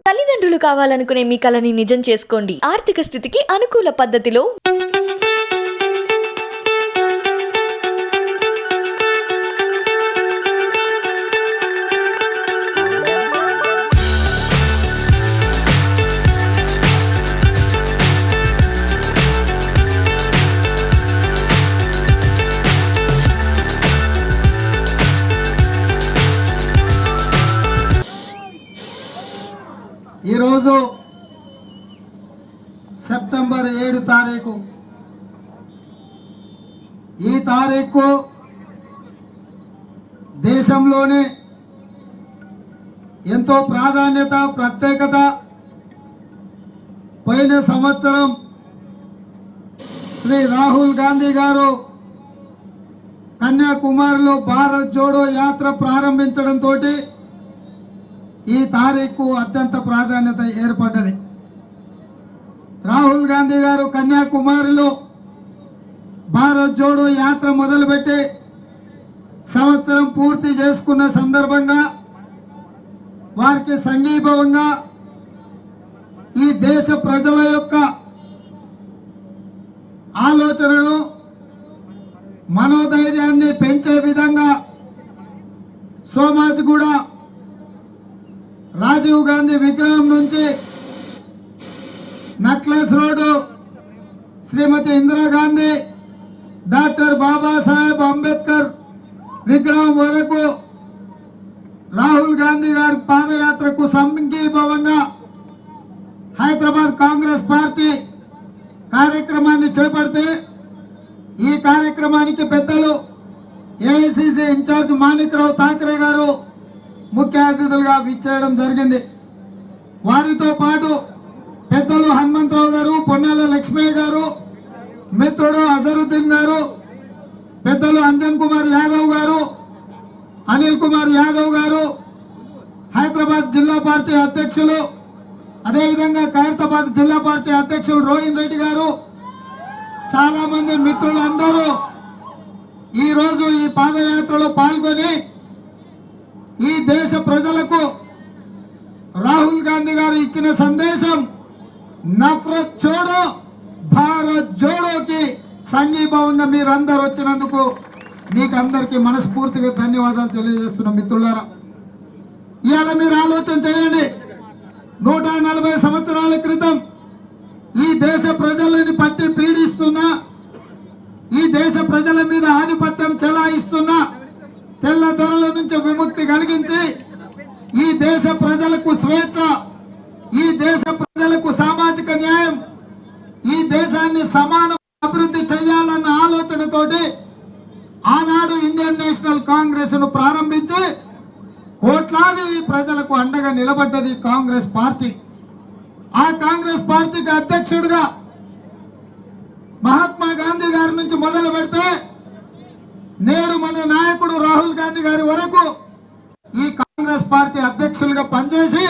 తల్లిదండ్రులు కావాలనుకునే మీ కలని నిజం చేసుకోండి. ఆర్థిక స్థితికి అనుకూల పద్ధతిలో ఈరోజు సెప్టెంబర్ 7 తారీఖు. ఈ తారీఖు దేశంలోనే ఎంతో ప్రాధాన్యత, ప్రత్యేకత. పోయిన సంవత్సరం శ్రీ రాహుల్ గాంధీ గారు కన్యాకుమారిలో భారత్ జోడో యాత్ర ప్రారంభించడంతో ఈ తారీఖు అత్యంత ప్రాధాన్యత ఏర్పడ్డది. రాహుల్ గాంధీ గారు కన్యాకుమారిలో భారత్ జోడో యాత్ర మొదలుపెట్టి సంవత్సరం పూర్తి చేసుకున్న సందర్భంగా వారికి సంఘీభావంగా ఈ దేశ ప్రజల యొక్క ఆలోచనను, మనోధైర్యాన్ని పెంచే విధంగా సోమాజిగూడ రాజీవ్ గాంధీ విగ్రహం నుంచి నక్లెస్ రోడ్డు, శ్రీమతి ఇందిరాగాంధీ, డాక్టర్ బాబాసాహెబ్ అంబేద్కర్ విగ్రహం వరకు రాహుల్ గాంధీ గారి పాదయాత్రకు సంఘీభావంగా హైదరాబాద్ కాంగ్రెస్ పార్టీ కార్యక్రమాన్ని చేపడితే ఈ కార్యక్రమానికి పెద్దలు ఏఐసిసి ఇన్ఛార్జ్ మాణిక్రావు ఠాకరే గారు ముఖ్య అతిథులుగా విచ్చేయడం జరిగింది. వారితో పాటు పెద్దలు హనుమంతరావు గారు, పొన్నాల లక్ష్మయ్య గారు, మిత్రుడు అజరుద్దీన్ గారు, పెద్దలు అంజన్ కుమార్ యాదవ్ గారు, అనిల్ కుమార్ యాదవ్ గారు, హైదరాబాద్ జిల్లా పార్టీ అధ్యక్షులు, అదేవిధంగా ఖైరతాబాద్ జిల్లా పార్టీ అధ్యక్షులు రోహిన్ రెడ్డి గారు, చాలా మంది మిత్రులందరూ ఈరోజు ఈ పాదయాత్రలో పాల్గొని ఈ దేశ ప్రజలకు రాహుల్ గాంధీ గారు ఇచ్చిన సందేశం నఫరత్ చోడో భారత్ జోడోకి సంఘీభావంగా మీరందరూ వచ్చినందుకు మీకు అందరికీ మనస్ఫూర్తిగా ధన్యవాదాలు తెలియజేస్తున్న మిత్రులారా. ఇవాళ మీరు ఆలోచన చేయండి, 140 సంవత్సరాల క్రితం ఈ దేశ ప్రజలని పట్టి పీడిస్తున్న, ఈ దేశ ప్రజల మీద ఆధిపత్యం చెలాయిస్తున్న, తెల్ల దొరల నుంచి విముక్తి కలిగించి ఈ దేశ ప్రజలకు స్వేచ్ఛ, ఈ దేశ ప్రజలకు సామాజిక న్యాయం, ఈ దేశాన్ని సమాన అభివృద్ధి చేయాలన్న ఆలోచనతోటి ఆనాడు ఇండియన్ నేషనల్ కాంగ్రెస్ ను ప్రారంభించి కోట్లాది ప్రజలకు అండగా నిలబడ్డది కాంగ్రెస్ పార్టీ. ఆ కాంగ్రెస్ పార్టీకి అధ్యక్షుడిగా మహాత్మా గాంధీ గారి నుంచి మొదలు పెడితే నేడు మన నాయకుడు రాహుల్ గాంధీ గారి వరకు ఈ కాంగ్రెస్ పార్టీ అధ్యక్షులుగా పనిచేసి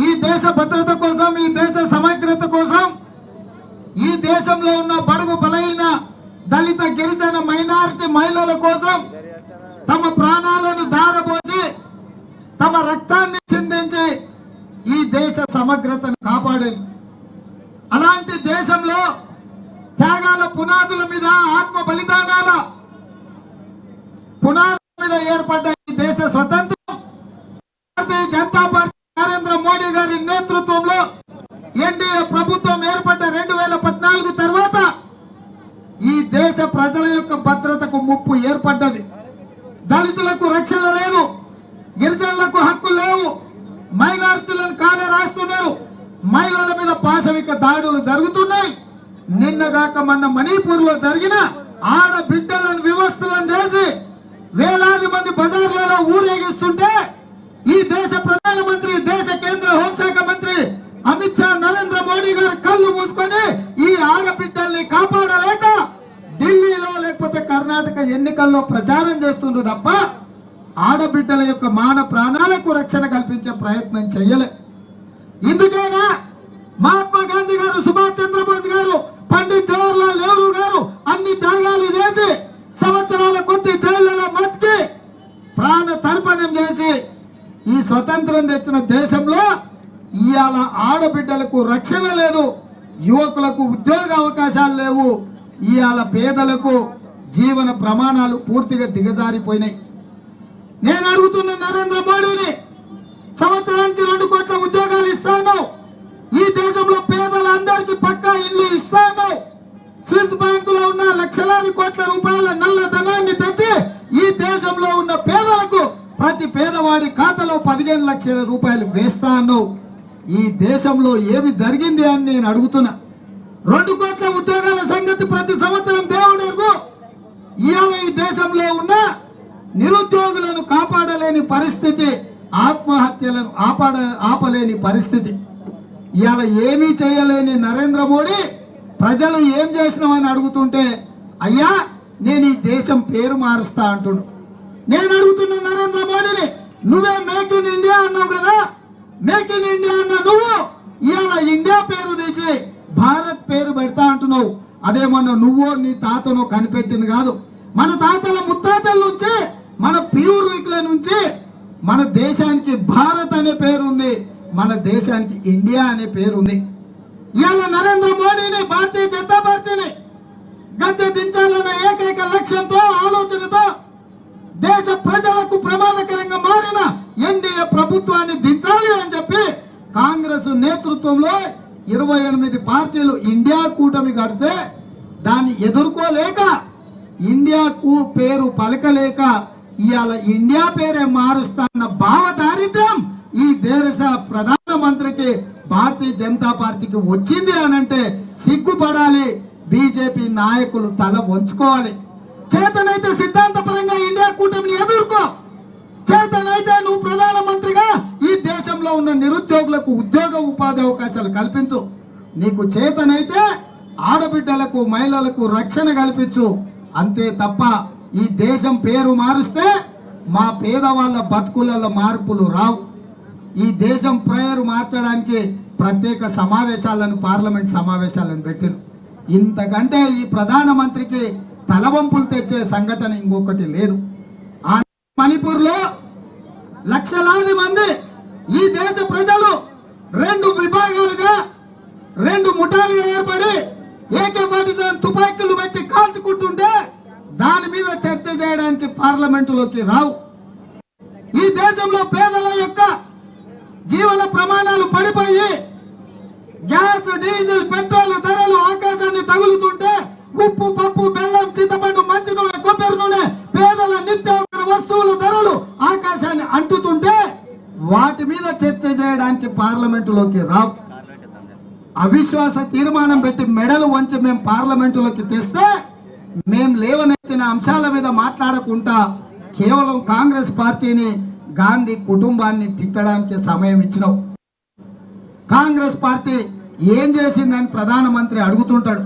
ఈ దేశ భద్రత కోసం, ఈ దేశ సమగ్రత కోసం, ఈ దేశంలో ఉన్న బడుగు బలైన దళిత, గిరిజన, మైనారిటీ మహిళల కోసం తమ ప్రాణాలను ధారపోసి, తమ రక్తాన్ని చిందించి ఈ దేశ సమగ్రతను కాపాడేది. అలాంటి దేశంలో త్యాగాల పునాదుల మీద, ఆత్మ బలిదానాల పునాదుల మీద ఏర్పడ్డ ఈ దేశ స్వతంత్రం భారతీయ జనతా పార్టీ నరేంద్ర మోడీ గారి నేతృత్వంలో ఎన్డీఏ ప్రభుత్వం ఏర్పడ్డ 2014 తర్వాత ఈ దేశ ప్రజల యొక్క భద్రతకు ముప్పు ఏర్పడ్డది. దళితులకు రక్షణ లేదు, గిరిజనులకు హక్కులు లేవు, మైనారిటీలను కాలే రాస్తున్నారు, మహిళల మీద పాశవిక దాడులు జరుగుతున్నాయి. నిన్నగాక మొన్న మణిపూర్ లో జరిగిన ఆడబిడ్డలను వివస్థలను చేసి వేలాది మంది బజార్లలో ఊరేగిస్తుంటే ఈ దేశ ప్రధానమంత్రి, దేశ కేంద్ర హోంశాఖ మంత్రి అమిత్ షా, నరేంద్ర మోడీ గారు కళ్ళు మూసుకొని ఈ ఆడబిడ్డల్ని కాపాడలేక ఢిల్లీలో లేకపోతే కర్ణాటక ఎన్నికల్లో ప్రచారం చేస్తుండ్రు తప్ప ఆడబిడ్డల యొక్క మాన ప్రాణాలకు రక్షణ కల్పించే ప్రయత్నం చేయలే. ఇందుకైనా మహాత్మా గాంధీ గారు, సుభాష్ చంద్రబోస్ గారు, పండిత్ జవహర్లాల్ నెహ్రూ గారు అన్ని త్యాగాలు చేసి సంవత్సరాల కొద్ది జైళ్లలో మతికి ప్రాణ తర్పణం చేసి ఈ స్వతంత్రం తెచ్చిన దేశంలో ఇవాళ ఆడబిడ్డలకు రక్షణ లేదు, యువకులకు ఉద్యోగ అవకాశాలు లేవు, ఇవాళ పేదలకు జీవన ప్రమాణాలు పూర్తిగా దిగజారిపోయినాయి. నేను అడుగుతున్న నరేంద్ర మోడీని, సంవత్సరానికి 2 కోట్ల ఉద్యోగాలు ఇస్తాను, ఈ దేశంలో పేదలందరికీ పక్కా ఇల్లు ఇస్తాను, స్విస్ బ్యాంకులో ఉన్న లక్షలాది కోట్ల రూపాయల నల్ల ధనాన్ని తెచ్చి ఈ దేశంలో ఉన్న పేదలకు ప్రతి పేదవాడి ఖాతాలో 15 లక్షల రూపాయలు వేస్తాను. ఈ దేశంలో ఏమి జరిగింది అని నేను అడుగుతున్నా. 2 కోట్ల ఉద్యోగాల సంగతి ప్రతి సంవత్సరం దేవుడు ఇవాళ ఈ దేశంలో ఉన్న నిరుద్యోగులను కాపాడలేని పరిస్థితి, ఆత్మహత్యలను ఆపలేని పరిస్థితి. ఇవాళ ఏమీ చేయలేని నరేంద్ర మోడీ ప్రజలు ఏం చేసినామని అడుగుతుంటే, అయ్యా నేను ఈ దేశం పేరు మారుస్తా అంటుడు. నేను అడుగుతున్న నరేంద్ర మోడీని, నువ్వే మేక్ ఇన్ ఇండియా అన్నావు కదా, మేక్ ఇన్ ఇండియా అన్న నువ్వు ఇవాళ ఇండియా పేరు తీసి భారత్ పేరు పెడతా అంటున్నావు. అదేమన్నా నువ్వో నీ తాతనో కనిపెట్టింది కాదు. మన తాతల ముత్తాతల నుంచి, మన పూర్వీకుల నుంచి మన దేశానికి భారత్ అనే పేరు ఉంది, మన దేశానికి ఇండియా అనే పేరు ఉంది. ఇవాళ నరేంద్ర మోడీని, భారతీయ జనతా పార్టీని గద్దె దించాలన్న ఏకైక లక్ష్యంతో, ఆలోచనతో దేశ ప్రజలకు ప్రమాదకరంగా మారిన ఎన్డీఏ ప్రభుత్వాన్ని దించాలి అని చెప్పి కాంగ్రెస్ నేతృత్వంలో 28 పార్టీలు ఇండియా కూటమి కడితే దాన్ని ఎదుర్కోలేక, ఇండియా పేరు పలకలేక ఇవాళ ఇండియా పేరే మారుస్తాన్న భావదారిద్ర్యం ఈ దేశ ప్రధానమంత్రికి, భారతీయ జనతా పార్టీకి వచ్చింది అనంటే సిగ్గుపడాలి. బీజేపీ నాయకులు తల వంచుకోవాలి. చేతనైతే సిద్ధాంతపరంగా ఇండియా కూటమిని ఎదుర్కో, చేతనైతే నువ్వు ప్రధానమంత్రిగా ఈ దేశంలో ఉన్న నిరుద్యోగులకు ఉద్యోగ ఉపాధి అవకాశాలు కల్పించు, నీకు చేతనైతే ఆడబిడ్డలకు మహిళలకు రక్షణ కల్పించు. అంతే తప్ప ఈ దేశం పేరు మారుస్తే మా పేదవాళ్ళ బతుకులలో మార్పులు రావు. ఈ దేశం పేరు మార్చడానికి ప్రత్యేక సమావేశాలను, పార్లమెంట్ సమావేశాలను పెట్టిరు. ఇంతకంటే ఈ ప్రధానమంత్రికి తలవంపులు తెచ్చే సంఘటన ఇంకొకటి లేదు. మణిపూర్లో లక్షలాది మంది ఈ దేశ ప్రజలు 2 విభాగాలుగా, 2 ముఠాలుగా ఏర్పడి AK-47 తుపాకీలు పెట్టి కాల్చుకుంటుంటే దాని మీద చర్చ చేయడానికి పార్లమెంటులోకి రావు. ఈ దేశంలో పేదల యొక్క జీవన ప్రమాణాలు పడిపోయి గ్యాస్, డీజిల్, పెట్రోల్ ధరలు ఆకాశాన్ని తగులుతుంటే, ఉప్పు, పప్పు, బెల్లం, చింతపండు, మంచి నూనె, కొబ్బరి నూనె, పేదల నిత్యావసర వస్తువుల ధరలు ఆకాశాన్ని అంటుతుంటే వాటి మీద చర్చ చేయడానికి పార్లమెంటులోకి రావు. అవిశ్వాస తీర్మానం పెట్టి మెడలు వంచి మేము పార్లమెంటులోకి తెస్తే మేము లేవనెత్తిన అంశాల మీద మాట్లాడకుండా కేవలం కాంగ్రెస్ పార్టీని, గాంధీ కుటుంబాన్ని తిట్టడానికి సమయం ఇచ్చినావు. కాంగ్రెస్ పార్టీ ఏం చేసిందని ప్రధానమంత్రి అడుగుతుంటాడు.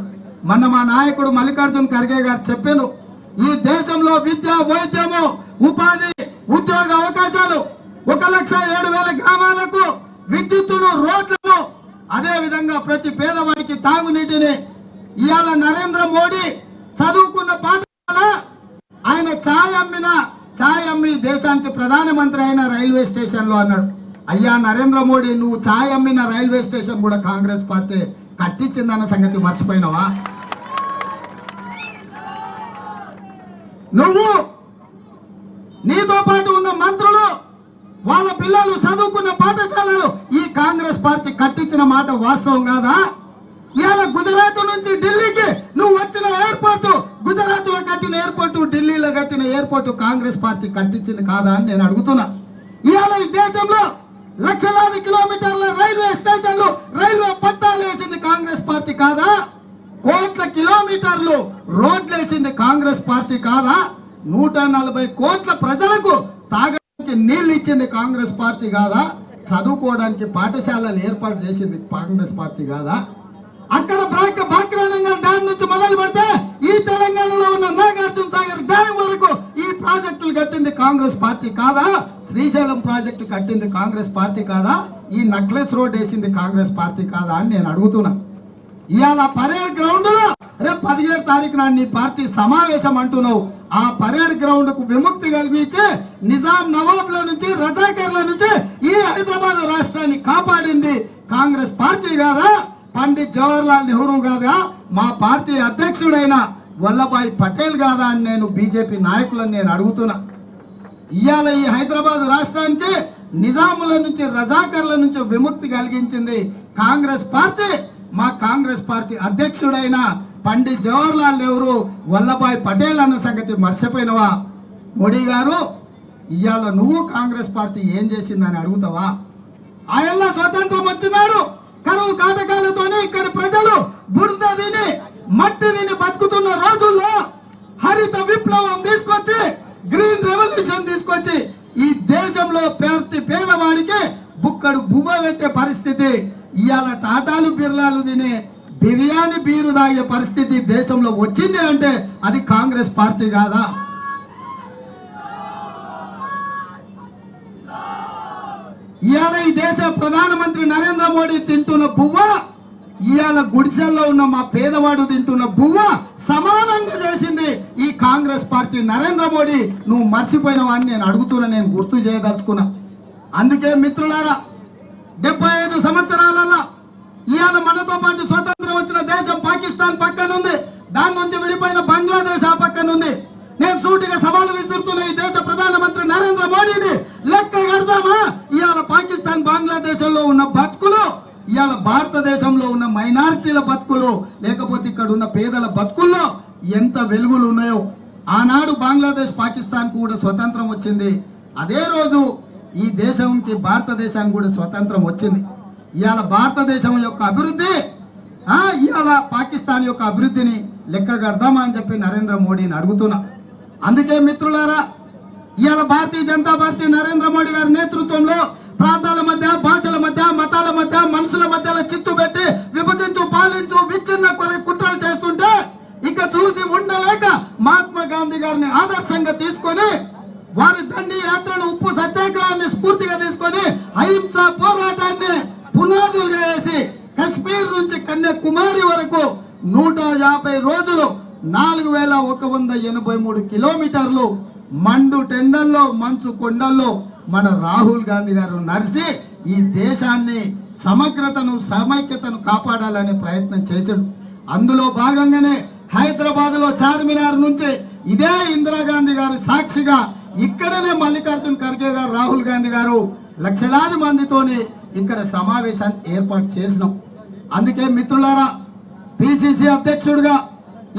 మొన్న మా నాయకుడు మల్లికార్జున్ ఖర్గే గారు చెప్పారు, ఈ దేశంలో విద్య, వైద్యము, ఉపాధి, ఉద్యోగ అవకాశాలు 1,07,000 గ్రామాలకు విద్యుత్తును, రోడ్లను, అదే విధంగా ప్రతి పేదవాడికి తాగునీటిని. ఇవాళ నరేంద్ర మోడీ చదువుకున్న పాఠశాల, ఆయన ఛాయ్ అమ్మి దేశానికి ప్రధానమంత్రి అయిన రైల్వే స్టేషన్ లో అన్నాడు. అయ్యా నరేంద్ర మోడీ, నువ్వు ఛాయ్ అమ్మిన రైల్వే స్టేషన్ కూడా కాంగ్రెస్ పార్టీ కట్టించిందన్న సంగతి మర్చిపోయినావా? నువ్వు, నీతో పాటు ఉన్న మంత్రులు, వాళ్ళ పిల్లలు చదువుకున్న పాఠశాలలు ఈ కాంగ్రెస్ పార్టీ కట్టించిన మాట వాస్తవం కాదా? ఇవాళ గుజరాత్ నుంచి ఢిల్లీకి నువ్వు వచ్చిన ఎయిర్పోర్టు, గుజరాత్ లో కట్టిన ఎయిర్పోర్టు, ఢిల్లీలో కట్టిన ఎయిర్పోర్టు కాంగ్రెస్ పార్టీ కట్టించింది కాదా అని నేను అడుగుతున్నా. ఇవాళ ఈ దేశంలో లక్షలాది కిలోమీటర్ల రైల్వే స్టేషన్లు, రైల్వే పట్టాలు వేసింది కాంగ్రెస్ పార్టీ కాదా? కోట్ల కిలోమీటర్లు రోడ్లు వేసింది కాంగ్రెస్ పార్టీ కాదా? 140 కోట్ల ప్రజలకు తాగడానికి నీళ్లు ఇచ్చింది కాంగ్రెస్ పార్టీ కాదా? చదువుకోవడానికి పాఠశాలలు ఏర్పాటు చేసింది కాంగ్రెస్ పార్టీ కాదా? అక్కడ బాక్రానంగల్ డ్యామ్ నుంచి మొదలు పెడితే ఈ తెలంగాణలో ఉన్న నాగార్జున సాగర్ డ్యామ్ వరకు ఈ ప్రాజెక్టులు కట్టింది కాంగ్రెస్ పార్టీ కాదా? శ్రీశైలం ప్రాజెక్టు కట్టింది కాంగ్రెస్ పార్టీ కాదా? ఈ నక్లెస్ రోడ్ వేసింది కాంగ్రెస్ పార్టీ కాదా అని నేను అడుగుతున్నా. ఇవాళ పరేడ్ గ్రౌండ్ లో రేపు 17వ తారీఖున నీ పార్టీ సమావేశం అంటున్నావు. ఆ పరేడ్ గ్రౌండ్ కు విముక్తి కలిగించి నిజాం నవాబ్ల నుంచి, రజాకర్ల నుంచి ఈ హైదరాబాద్ రాష్ట్రాన్ని కాపాడింది కాంగ్రెస్ పార్టీ కాదా? పండిత్ జవహర్లాల్ నెహ్రూ కాదా? మా పార్టీ అధ్యక్షుడైన వల్లభాయ్ పటేల్ కాదా అని నేను బీజేపీ నాయకులను నేను అడుగుతున్నా. ఇవాళ ఈ హైదరాబాద్ రాష్ట్రానికి నిజాముల నుంచి, రజాకర్ల నుంచి విముక్తి కలిగించింది కాంగ్రెస్ పార్టీ. మా కాంగ్రెస్ పార్టీ అధ్యక్షుడైన పండిత్ జవహర్లాల్ నెహ్రూ, వల్లభాయ్ పటేల్ అన్న సంగతి మర్చిపోయినవా? మోడీ గారు, ఇవాళ నువ్వు కాంగ్రెస్ పార్టీ ఏం చేసిందని అడుగుతావా? ఆయనలో స్వతంత్రం వచ్చినాడు, కరువు కాటకాలతోనే ఇక్కడ ప్రజలు బురద తిని మట్టి తిని బతుకుతున్న రోజుల్లో హరిత విప్లవం తీసుకొచ్చి, గ్రీన్ రెవల్యూషన్ తీసుకొచ్చి ఈ దేశంలో ప్రతి పేదవాడికి బుక్కడు బువ్వ పెట్టే పరిస్థితి, ఇవాళ టాటాలు బిర్లాలు తినే బిర్యానీ బీరు తాగే పరిస్థితి దేశంలో వచ్చింది అంటే అది కాంగ్రెస్ పార్టీ కాదా? ఇవాళ ఈ దేశ ప్రధానమంత్రి నరేంద్ర మోడీ తింటున్న బువ్వ, ఇవాళ గుడిసెల్లో ఉన్న మా పేదవాడు తింటున్న బువ్వ సమానంగా చేసింది ఈ కాంగ్రెస్ పార్టీ. నరేంద్ర మోడీ నువ్వు మర్చిపోయినవాన్ని నేను అడుగుతున్నా, నేను గుర్తు చేయదలుచుకున్నా. అందుకే మిత్రులారా, 75 సంవత్సరాలలో ఇవాళ మనతో పాటు స్వతంత్రం వచ్చిన దేశం పాకిస్తాన్ పక్కనుంది, దాని నుంచి విడిపోయిన బంగ్లాదేశ్ ఆ పక్కనుంది. నేను సూటిగా సవాలు విసురుతున్న ఈ దేశ ప్రధానమంత్రి నరేంద్ర మోడీని లెక్క కడదామా? ఇవాళ పాకిస్తాన్, బంగ్లాదేశంలో ఉన్న బతుకులు, ఇవాళ భారతదేశంలో ఉన్న మైనారిటీల బతుకులు, లేకపోతే ఇక్కడ ఉన్న పేదల బతుకుల్లో ఎంత వెలుగులు ఉన్నాయో. ఆనాడు బంగ్లాదేశ్, పాకిస్తాన్ కూడా స్వతంత్రం వచ్చింది. అదే రోజు ఈ దేశంకి, భారతదేశానికి కూడా స్వతంత్రం వచ్చింది. ఇవాళ భారతదేశం యొక్క అభివృద్ధి, ఇవాళ పాకిస్తాన్ యొక్క అభివృద్ధిని లెక్క కడదామా అని చెప్పి నరేంద్ర మోడీని అడుగుతున్నా. అందుకే మిత్రులారా, ఇవాళ భారతీయ జనతా పార్టీ నరేంద్ర మోడీ గారి నేతృత్వంలో ప్రాంతాల మధ్య, భాషల మధ్య, మతాల మధ్య, మనుషుల మధ్యలో చిచ్చు పెట్టి విభజించు, పాలించు, విచ్ఛిన్న కుట్రలు చేస్తుంటే ఇక చూసి ఉండలేక మహాత్మా గాంధీ గారిని ఆదర్శంగా తీసుకొని వారి దండి యాత్రను, ఉప్పు సత్యాగ్రహాన్ని స్ఫూర్తిగా తీసుకొని అహింస పోరాటాన్ని పునాదులుగా వేసి కశ్మీర్ నుంచి కన్యాకుమారి వరకు 150 రోజులు 4183 కిలోమీటర్లు మండు టెండల్లో, మంచు కొండల్లో మన రాహుల్ గాంధీ గారు నడిచి ఈ దేశాన్ని సమగ్రతను, సమైక్యతను కాపాడాలనే ప్రయత్నం చేశాడు. అందులో భాగంగానే హైదరాబాద్లో చార్మినార్ నుంచి ఇదే ఇందిరాగాంధీ గారి సాక్షిగా ఇక్కడనే మల్లికార్జున్ ఖర్గే గారు, రాహుల్ గాంధీ గారు లక్షలాది మందితోని ఇక్కడ సమావేశాన్ని ఏర్పాటు చేసినాం. అందుకే మిత్రులారా, పిసిసి అధ్యక్షుడిగా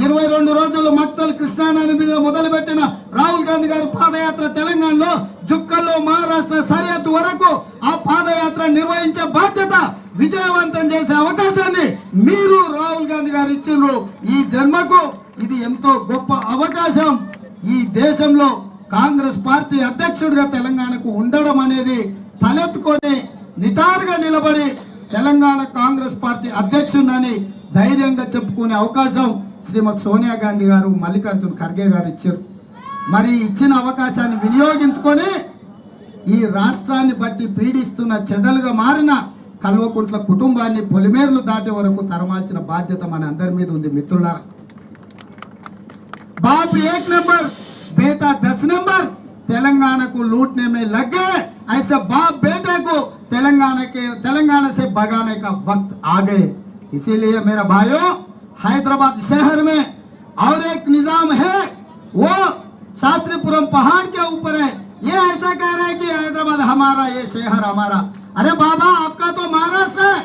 22 రోజులు మక్తల్ కృష్ణానది మీద మొదలుపెట్టిన రాహుల్ గాంధీ గారి పాదయాత్ర తెలంగాణలో జుక్కల్లో మహారాష్ట్ర సరిహద్దు వరకు ఆ పాదయాత్ర నిర్వహించే బాధ్యత, విజయవంతం చేసే అవకాశాన్ని మీరు రాహుల్ గాంధీ గారు ఇచ్చిండ్రు. ఈ జన్మకు ఇది ఎంతో గొప్ప అవకాశం. ఈ దేశంలో కాంగ్రెస్ పార్టీ అధ్యక్షుడిగా తెలంగాణకు ఉండడం అనేది తలెత్తుకొని నిటారుగా నిలబడి తెలంగాణ కాంగ్రెస్ పార్టీ అధ్యక్షుడిని ధైర్యంగా చెప్పుకునే అవకాశం శ్రీమతి సోనియా గాంధీ గారు, మల్లికార్జున్ ఖర్గే గారు ఇచ్చారు. మరి ఇచ్చిన అవకాశాన్ని వినియోగించుకొని ఈ రాష్ట్రాన్ని బట్టి పీడిస్తున్న చెదలుగా మారిన కల్వకుంట్ల కుటుంబాన్ని పొలిమేర్లు దాటే వరకు తరమాల్సిన బాధ్యత మన అందరి మీద ఉంది. మిత్రులారా, బాప్ 1 नंबर, बेटा 10 नंबर, तेलंगाना को लूटने में लग गए, ऐसे बाप बेटे को तेलंगाना से भगाने का वक्त आ गए। इसीलिए मेरा भाइयों, हैदराबाद शहर में और एक निजाम है, वो शास्त्रीपुरम पहाड़ के ऊपर है। ये ऐसा कह रहे हैं कि हैदराबाद हमारा, ये शहर हमारा। अरे बाबा, आपका तो महाराष्ट्र है,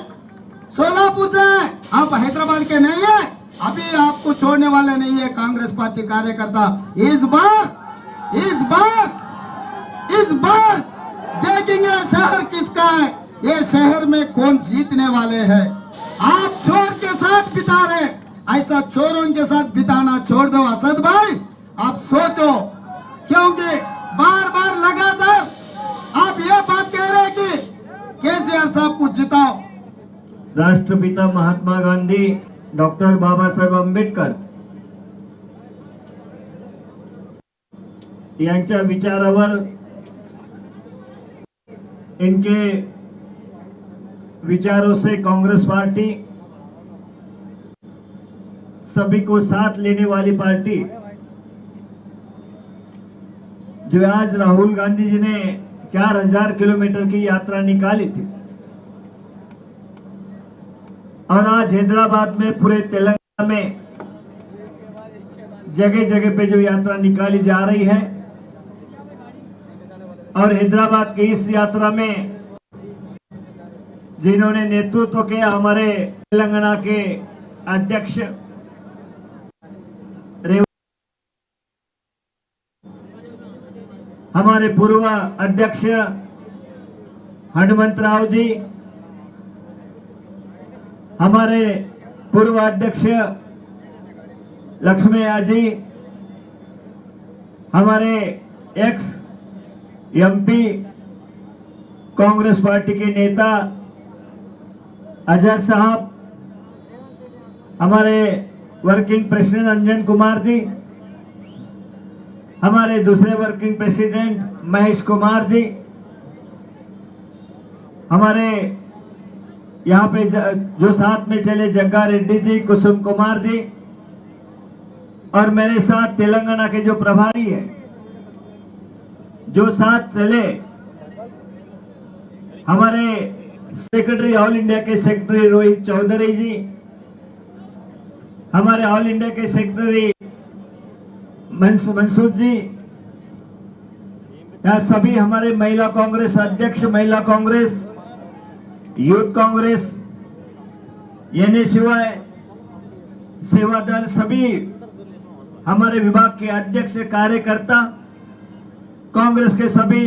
सोलापुर से है, आप हैदराबाद के नहीं है। अभी आपको छोड़ने वाले नहीं है कांग्रेस पार्टी कार्यकर्ता। इस बार देखेंगे शहर किसका है, ये शहर में कौन जीतने वाले हैं। आप चोर के साथ बिता रहे, ऐसा चोरों के साथ बिताना छोड़ दो असद भाई। आप सोचो, क्योंकि बार बार लगातार आप ये बात कह रहे हैं कि केसीआर साहब को जिताओ। राष्ट्रपिता महात्मा गांधी, डॉक्टर बाबासाहेब आंबेडकर यांच्या विचारावर, इनके विचारों से कांग्रेस पार्टी सभी को साथ लेने वाली पार्टी, जो आज राहुल गांधी जी ने 4000 किलोमीटर की यात्रा निकाली थी, और आज हैदराबाद में पूरे तेलंगाना में जगह जगह पे जो यात्रा निकाली जा रही है और हैदराबाद की इस यात्रा में जिन्होंने नेतृत्व किया हमारे तेलंगाना के अध्यक्ष हमारे पूर्व अध्यक्ष हनुमंत राव जी, हमारे पूर्व अध्यक्ष लक्ष्मैया जी, हमारे एक्स एमपी कांग्रेस पार्टी के नेता अजहर साहब, हमारे वर्किंग प्रेसिडेंट अंजन कुमार जी, हमारे दूसरे वर्किंग प्रेसिडेंट महेश कुमार जी, हमारे यहाँ पे जो साथ में चले जग्गा रेड्डी जी, कुसुम कुमार जी, और मेरे साथ तेलंगाना के जो प्रभारी है जो साथ चले, हमारे सेक्रेटरी ऑल इंडिया के सेक्रेटरी रोहित चौधरी जी, हमारे ऑल इंडिया के सेक्रेटरी मंसूर जी, यहाँ सभी हमारे महिला कांग्रेस अध्यक्ष, महिला कांग्रेस, यूथ कांग्रेस, यानी शिवाय सेवा दल, सभी हमारे विभाग के अध्यक्ष, कार्यकर्ता, कांग्रेस के सभी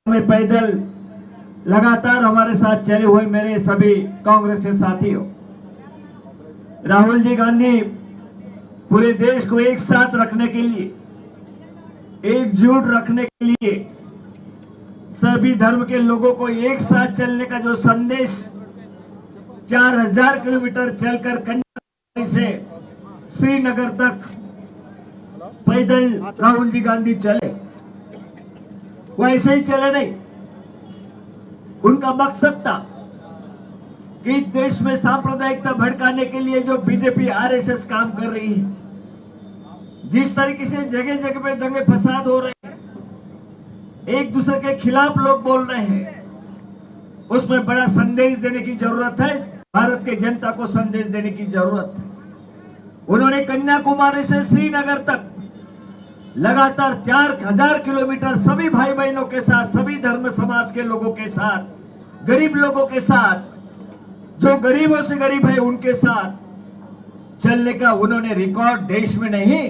में पैदल लगातार हमारे साथ चले हुए मेरे सभी कांग्रेस के साथियों, राहुल जी गांधी पूरे देश को एक साथ रखने के लिए, एकजुट रखने के लिए, सभी धर्म के लोगों को एक साथ चलने का जो संदेश 4000 किलोमीटर चलकर कन्याकुमारी से श्रीनगर तक पैदल राहुल जी गांधी चले, वो ऐसे ही चले नहीं। उनका मकसद था कि देश में सांप्रदायिकता भड़काने के लिए जो बीजेपी आरएसएस काम कर रही है, जिस तरीके से जगह जगह पे दंगे फसाद हो रहे हैं, एक दूसरे के खिलाफ लोग बोल रहे हैं, उसमें बड़ा संदेश देने की जरूरत है। भारत के जनता को संदेश देने की जरूरत है। उन्होंने कन्याकुमारी से श्रीनगर तक लगातार 4000 किलोमीटर सभी भाई बहनों के साथ, सभी धर्म समाज के लोगों के साथ, गरीब लोगों के साथ, जो गरीबों से गरीब है उनके साथ चलने का उन्होंने रिकॉर्ड देश में नहीं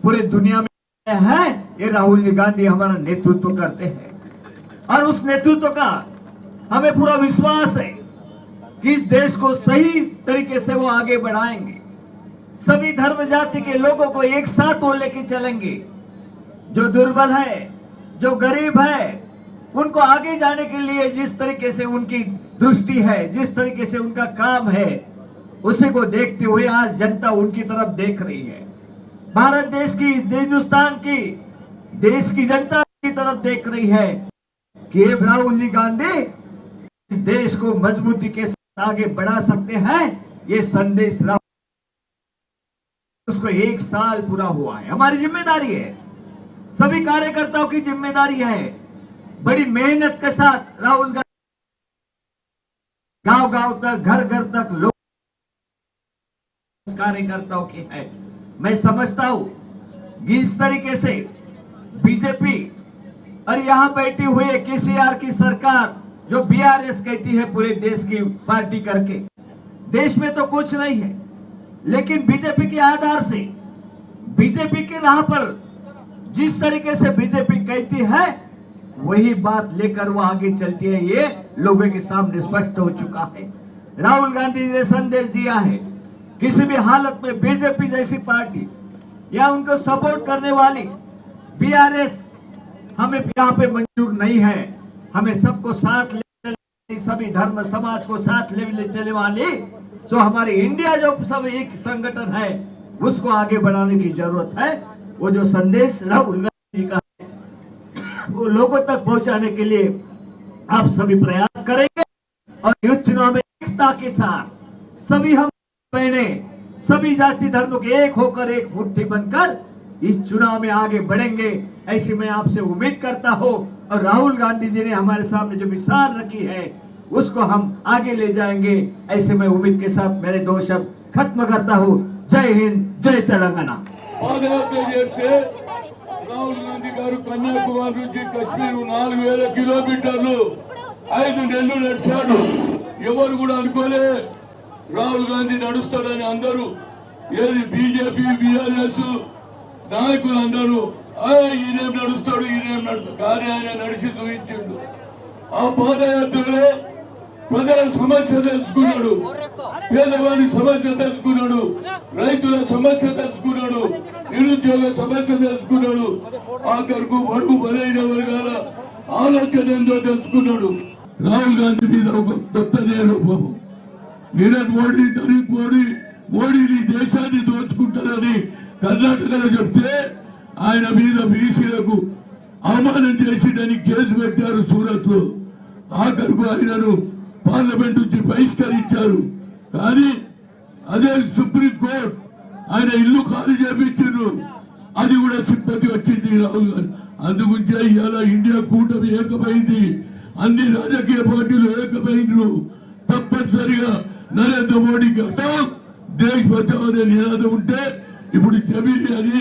पूरे दुनिया में है। ये राहुल जी गांधी हमारा नेतृत्व करते हैं और उस नेतृत्व का हमें पूरा विश्वास है कि इस देश को सही तरीके से वो आगे बढ़ाएंगे। सभी धर्म जाति के लोगों को एक साथ वो लेके चलेंगे। जो दुर्बल है, जो गरीब है, उनको आगे जाने के लिए जिस तरीके से उनकी दृष्टि है, जिस तरीके से उनका काम है, उसी को देखते हुए आज जनता उनकी तरफ देख रही है। भारत देश की, हिंदुस्तान की, देश की जनता की तरफ देख रही है कि राहुल जी गांधी इस देश को मजबूती के साथ आगे बढ़ा सकते हैं। ये संदेश उसको 1 साल पूरा हुआ है। हमारी जिम्मेदारी है, सभी कार्यकर्ताओं की जिम्मेदारी है, बड़ी मेहनत के साथ राहुल गांधी गांव गांव तक, घर घर तक लोग कार्यकर्ताओं की है। मैं समझता हूं कि इस तरीके से बीजेपी और यहां बैठी हुई केसीआर की सरकार, जो बीआरएस कहती है पूरे देश की पार्टी करके, देश में तो कुछ नहीं है, लेकिन बीजेपी के आधार से, बीजेपी के राह पर जिस तरीके से बीजेपी कहती है वही बात लेकर वो आगे चलती है। ये लोगों के सामने स्पष्ट हो चुका है। राहुल गांधी ने संदेश दिया है, किसी भी हालत में बीजेपी जैसी पार्टी या उनको सपोर्ट करने वाली बीआरएस हमें यहाँ पे मंजूर नहीं है। हमें सबको साथ ले, सभी धर्म समाज को साथ ले चलने वाली जो हमारी इंडिया जो सब एक संगठन है, उसको आगे बढ़ाने की जरूरत है। वो जो संदेश राहुल गांधी का है, वो लोगों तक पहुंचाने के लिए आप सभी प्रयास करेंगे और इस चुनाव में एकता के साथ सभी हम बहने, सभी जाति धर्म के एक होकर एक मुट्ठी बनकर इस चुनाव में आगे बढ़ेंगे, ऐसी मैं आपसे उम्मीद करता हूं। और राहुल गांधी जी ने हमारे सामने जो मिसाल रखी है, उसको हम आगे ले जाएंगे। ऐसे में उम्मीद के साथ मेरे दो शब्द खत्म करता हूँ। जय हिंद, जय तेलंगाना। పాదయాత్ర చేస్తే రాహుల్ గాంధీ గారు కన్యాకుమారి నుంచి కశ్మీర్ 4000 కిలోమీటర్లు 5 నెలలు నడిచాడు. ఎవరు కూడా అనుకోలే రాహుల్ గాంధీ నడుస్తాడని. అందరూ ఏది బీజేపీ బీఆర్ఎస్ నాయకులు అందరూ ఈయనేం నడుస్తాడు ఈయనేం నడుస్తాడు, కానీ ఆయన నడిచి చూపించాడు. ఆ పాదయాత్రలో ప్రజల సమస్య తెలుసుకున్నాడు, పేదవాడి సమస్య తెలుసుకున్నాడు, రైతుల సమస్య తెలుసుకున్నాడు, నిరుద్యోగ సమస్య తెలుసుకున్నాడు, ఆఖరుకు బడుగు బలైన వర్గాల ఆలోచన ఏందో తెలుసుకున్నాడు. రాహుల్ గాంధీ మీద ఒక కొత్త రూపము, నీరజ్ మోడీ నరేంద్ర మోడీని దేశాన్ని దోచుకుంటారని కర్ణాటకలో చెప్తే ఆయన మీద బీసీలకు అవమానం చేసిందని కేసు పెట్టారు సూరత్ లో. ఆఖరుకు ఆయనను పార్లమెంట్ నుంచి బహిష్కరించారు. కానీ అదే సుప్రీం కోర్టు ఆయన ఇల్లు ఖాళీ చేపించారు. అది కూడా సింపతి వచ్చింది రాహుల్ గాంధీ. అందుగురించే ఇవాళ ఇండియా కూటమి ఏకమైంది, అన్ని రాజకీయ పార్టీలు ఏకమైనరు. తప్పనిసరిగా నరేంద్ర మోడీకి దేశ్ బచావ్ అనే నినాదం ఉంటే ఇప్పుడు జమీని అని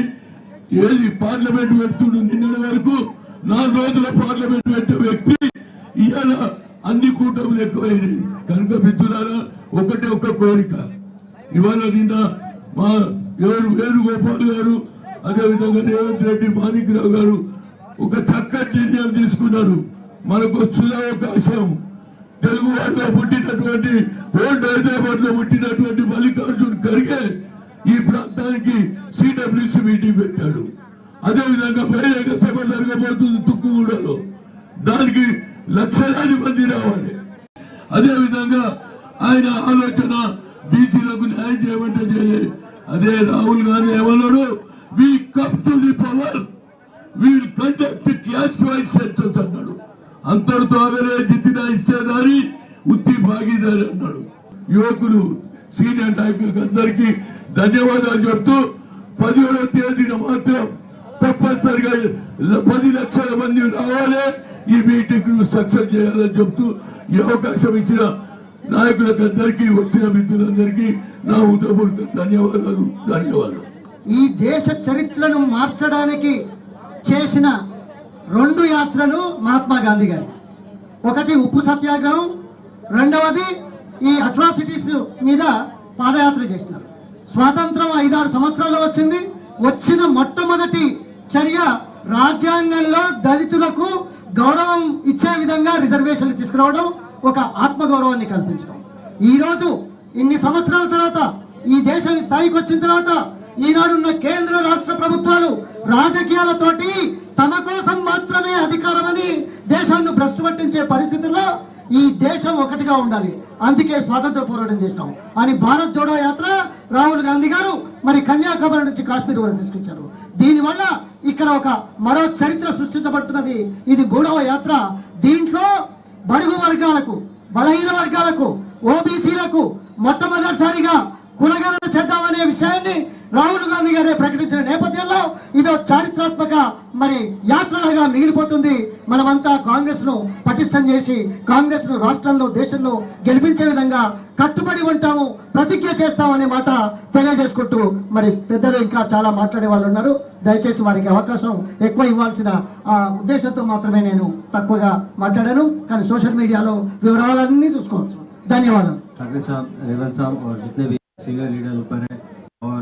ఏది పార్లమెంట్ పెడుతుండు. నిన్నటి వరకు 4 రోజుల పార్లమెంట్ పెట్టే వ్యక్తి ఇవాళ అన్ని కూటములు ఎక్కువైనాయి. కనుక మిత్రులారా, ఒకటే ఒక కోరిక. ఇవాళ నిన్న మా వేణుగోపాల్ గారు, అదేవిధంగా రేవంత్ రెడ్డి, మాణిక్రావు గారు ఒక చక్కటి నిర్ణయం తీసుకున్నారు. మనకు అవకాశం తెలుగువాడిగా పుట్టినటువంటి ఓల్డ్ హైదరాబాద్ లో పుట్టినటువంటి మల్లికార్జున్ ఖర్గే ఈ ప్రాంతానికి సిడబ్ల్యూసి మీటింగ్ పెట్టాడు. అదేవిధంగా బహిరంగ సభ జరగబోతుంది తుక్కుగూడలో, దానికి లక్షలాది మంది రావాలి. అదేవిధంగా ఆయన ఆలోచన బీసీలకు న్యాయం చేయమంటే చేయలేదు. అదే రాహుల్ గాంధీ ఏమన్నాడు, we come to the power, we will conduct caste wise census అన్నాడు. అంతటితో అగరే జితిన ఇచ్చేదారి ఉత్తి భాగీదారి అన్నాడు. యువకులు సీనియర్ నాయకులకు అందరికీ ధన్యవాదాలు చెప్తూ 17వ తేదీన మాత్రం తప్పనిసరిగా 10 లక్షల మంది రావాలి, ఈ మీటింగ్ సక్సెస్ చేయాలని చెప్తూ ఈ అవకాశం ఇచ్చిన నాయకులకు అందరికీ, వచ్చిన మిత్రులందరికీ నా హృదయపూర్వక ధన్యవాదాలు. ఈ దేశ చరిత్రను మార్చడానికి చేసిన 2 యాత్రలు మహాత్మా గాంధీ గారి. ఒకటి ఉప్పు సత్యాగ్రహం, రెండవది ఈ అట్రాసిటీస్ మీద పాదయాత్ర చేసినారు. స్వాతంత్రం 5-6 సంవత్సరాల్లో వచ్చింది. వచ్చిన మొట్టమొదటి చర్య రాజ్యాంగంలో దళితులకు గౌరవం ఇచ్చే విధంగా రిజర్వేషన్లు తీసుకురావడం, ఒక ఆత్మగౌరవాన్ని కల్పించడం. ఈరోజు ఇన్ని సంవత్సరాల తర్వాత ఈ దేశం స్థాయికి వచ్చిన తర్వాత ఈనాడున్న కేంద్ర రాష్ట్ర ప్రభుత్వాలు రాజకీయాలతోటి తమ కోసం మాత్రమే అధికారమని దేశాన్ని భ్రష్టు పట్టించే పరిస్థితుల్లో ఈ దేశం ఒకటిగా ఉండాలి, అందుకే స్వాతంత్ర పోరాటం చేసినాం అని భారత్ జోడో యాత్ర రాహుల్ గాంధీ గారు మరి కన్యాకుమారి నుంచి కాశ్మీర్ వరకు తీసుకొచ్చారు. దీనివల్ల ఇక్కడ ఒక మరో చరిత్ర సృష్టించబడుతున్నది. ఇది 3వ యాత్ర. దీంట్లో బడుగు వర్గాలకు, బలహీన వర్గాలకు, ఓబీసీలకు మొట్టమొదటిసారిగా కులగణన చేద్దామనే విషయాన్ని రాహుల్ గాంధీ గారే ప్రకటించిన నేపథ్యంలో ఇదో చారిత్రాత్మక మరి యాత్రలాగా మిగిలిపోతుంది. మనమంతా కాంగ్రెస్ ను పటిష్టం చేసి కాంగ్రెస్ ను రాష్ట్రంలో, దేశంలో గెలిపించే విధంగా కట్టుబడి ఉంటాము, ప్రతిజ్ఞ చేస్తామనే మాట తెలియజేసుకుంటూ మరి పెద్దలు ఇంకా చాలా మాట్లాడే వాళ్ళు ఉన్నారు. దయచేసి వారికి అవకాశం ఎక్కువ ఇవ్వాల్సిన ఉద్దేశంతో మాత్రమే నేను తక్కువగా మాట్లాడాను. కానీ సోషల్ మీడియాలో వివరాలన్నీ చూసుకోవచ్చు. ధన్యవాదాలు. ठाकरे साहब, रेवंत साहब और जितने भी सीनियर लीडर ऊपर हैं और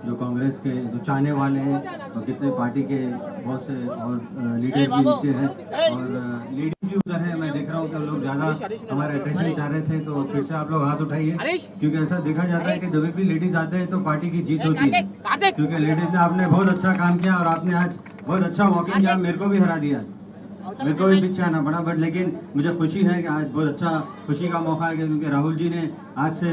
जो कांग्रेस के जो चाहने वाले हैं और कितने पार्टी के बहुत से और लीडर भी नीचे हैं और लीडर भी उधर है. मैं देख रहा हूँ कि लोग ज़्यादा हमारा अटेंशन चाह रहे थे, तो फिर से आप लोग हाथ उठाइए, क्योंकि ऐसा देखा जाता है कि जब भी लेडीज आते हैं तो पार्टी की जीत होती है. क्योंकि लेडीज ने आपने बहुत अच्छा काम किया और आपने आज बहुत अच्छा वॉकिंग किया, मेरे को भी हरा दिया. मेरे को भी पीछे आना पड़ा, बट लेकिन मुझे खुशी है कि आज बहुत अच्छा खुशी का मौका है, क्योंकि राहुल जी ने आज से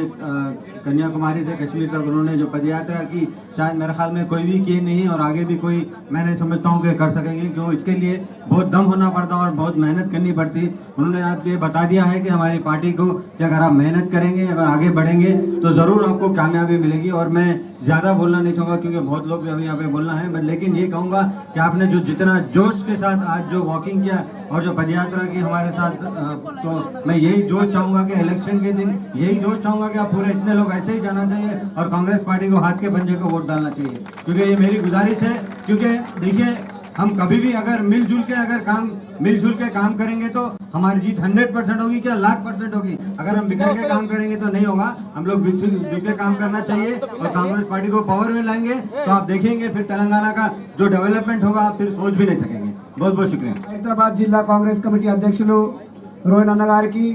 कन्याकुमारी से कश्मीर तक उन्होंने जो पदयात्रा की, शायद मेरे ख्याल में कोई भी किए नहीं और आगे भी कोई मैं नहीं समझता हूँ कि कर सकेंगे, क्यों इसके लिए बहुत दम होना पड़ता और बहुत मेहनत करनी पड़ती. उन्होंने आज ये बता दिया है कि हमारी पार्टी को कि अगर आप मेहनत करेंगे, अगर आगे बढ़ेंगे तो ज़रूर आपको कामयाबी मिलेगी. और मैं ज़्यादा बोलना नहीं चाहूँगा क्योंकि बहुत लोग भी अभी यहाँ पे बोलना है, बट लेकिन ये कहूँगा कि आपने जो जितना जोश के साथ आज जो वॉकिंग किया और जो पदयात्रा की हमारे साथ तो मैं यही जोश चाहूँगा कि इलेक्शन के दिन यही जोश चाहूँगा कि आप पूरे इतने लोग ऐसे ही जाना चाहिए और कांग्रेस पार्टी को हाथ के पंजे को वोट डालना चाहिए, क्योंकि ये मेरी गुजारिश है। क्योंकि देखिए, हम कभी भी अगर मिलजुल के काम करेंगे तो हमारी जीत 100% होगी, क्या 1,00,000% होगी। अगर हम बिखर के काम करेंगे तो नहीं होगा। हम लोग जुल के काम करना चाहिए और कांग्रेस पार्टी को पावर में लाएंगे तो आप देखेंगे फिर तेलंगाना का जो डेवलपमेंट होगा आप फिर सोच भी नहीं सकेंगे। बहुत बहुत शुक्रिया। హైదరాబాద్ జిల్లా కాంగ్రెస్ కమిటీ అధ్యక్షులు రోహన్ అన్న గారికి,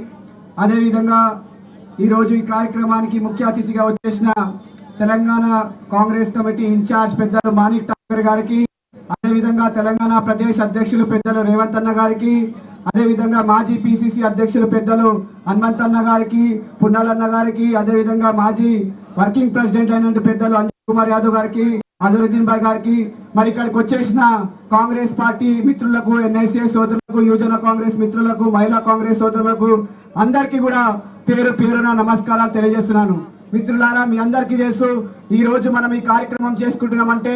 అదేవిధంగా ఈరోజు ఈ కార్యక్రమానికి ముఖ్య అతిథిగా వచ్చేసిన తెలంగాణ కాంగ్రెస్ కమిటీ ఇన్ఛార్జ్ పెద్దలు మాణిక్ ఠాకర్ గారికి, అదేవిధంగా తెలంగాణ ప్రదేశ్ అధ్యక్షులు పెద్దలు రేవంత్ అన్న గారికి, అదేవిధంగా మాజీ పిసిసి అధ్యక్షులు పెద్దలు హనుమంత్ అన్న గారికి, పున్నాలన్న గారికి, అదేవిధంగా మాజీ వర్కింగ్ ప్రెసిడెంట్ అయిన పెద్దలు అంజన్ కుమార్ యాదవ్ గారికి, అజరుద్దీన్ భాయ్ గారికి, మరి ఇక్కడికి వచ్చేసిన కాంగ్రెస్ పార్టీ మిత్రులకు, ఎన్ఐసిఐ సోదరులకు, యువజన కాంగ్రెస్ మిత్రులకు, మహిళా కాంగ్రెస్ సోదరులకు అందరికీ కూడా పేరు పేరున నమస్కారాలు తెలియజేస్తున్నాను. మిత్రులారా, మీ అందరికీ తెలుసు ఈ రోజు మనం ఈ కార్యక్రమం చేసుకుంటున్నామంటే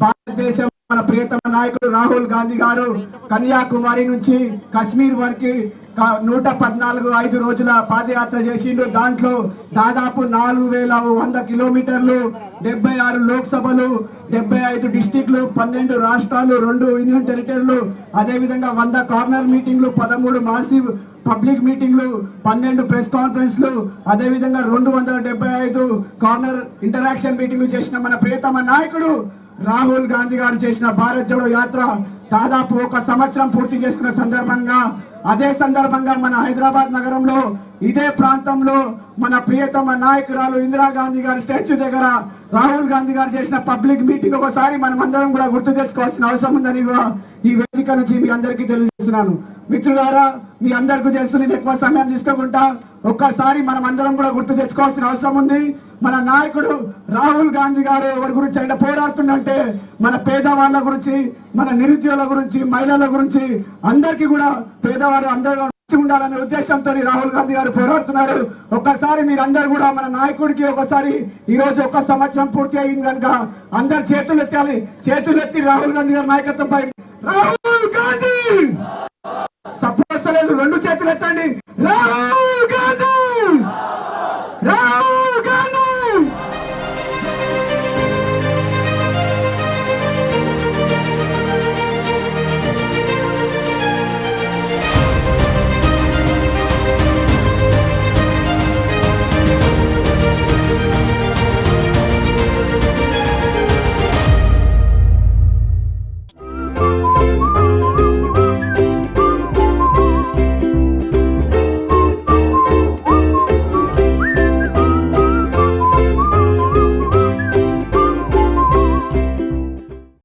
భారతదేశం మన ప్రియతమ నాయకుడు రాహుల్ గాంధీ గారు కన్యాకుమారి నుంచి కశ్మీర్ వరకు 114 5 రోజుల పాదయాత్ర చేసిండు. దాంట్లో దాదాపు 4,100 కిలోమీటర్లు, 76 లోక్సభలు, 75 డిస్టిక్లు, 12 రాష్ట్రాలు, 2 యూనియన్ టెరిటరీలు, అదేవిధంగా 100 కార్నర్ మీటింగ్లు, 13 మాసివ్ పబ్లిక్ మీటింగ్లు, 12 ప్రెస్ కాన్ఫరెన్స్లు, అదేవిధంగా 275 కార్నర్ ఇంటరాక్షన్ మీటింగ్లు చేసిన మన ప్రియతమ నాయకుడు రాహుల్ గాంధీ గారు చేసిన భారత్ జోడో యాత్ర దాదాపు 1 సంవత్సరం పూర్తి చేసుకున్న సందర్భంగా, అదే సందర్భంగా మన హైదరాబాద్ నగరంలో ఇదే ప్రాంతంలో మన ప్రియతమ నాయకురాలు ఇందిరాగాంధీ గారి స్టాచ్యూ దగ్గర రాహుల్ గాంధీ గారు చేసిన పబ్లిక్ మీటింగ్ ఒకసారి మనం అందరం కూడా గుర్తు తెచ్చుకోవాల్సిన అవసరం ఉందని ఈ వేదిక నుంచి మీ అందరికీ తెలియజేస్తున్నాను. మిత్రులారా, మీ అందరికీ తెలుసు, నేను ఎక్కువ సమయం తీసుకోకుండా ఒక్కసారి మనం అందరం కూడా గుర్తు తెచ్చుకోవాల్సిన అవసరం ఉంది. మన నాయకుడు రాహుల్ గాంధీ గారు ఎవరి గురించి ఆయన పోరాడుతుందంటే మన పేదవాళ్ళ గురించి, మన నిరుద్యోగుల గురించి, మహిళల గురించి, అందరికీ కూడా పేదవారు అందరూ ఉండాలనే ఉద్దేశంతో రాహుల్ గాంధీ గారు పోరాడుతున్నారు. ఒక్కసారి మీరందరూ కూడా మన నాయకుడికి ఒకసారి ఈ రోజు 1 సంవత్సరం పూర్తి అయింది కనుక అందరు చేతులు ఎత్తాలి. చేతులు ఎత్తి రాహుల్ గాంధీ గారి నాయకత్వంపై రాహుల్ గాంధీ సపోజ్ లేదు, 2 చేతులు ఎత్తండి. రాహుల్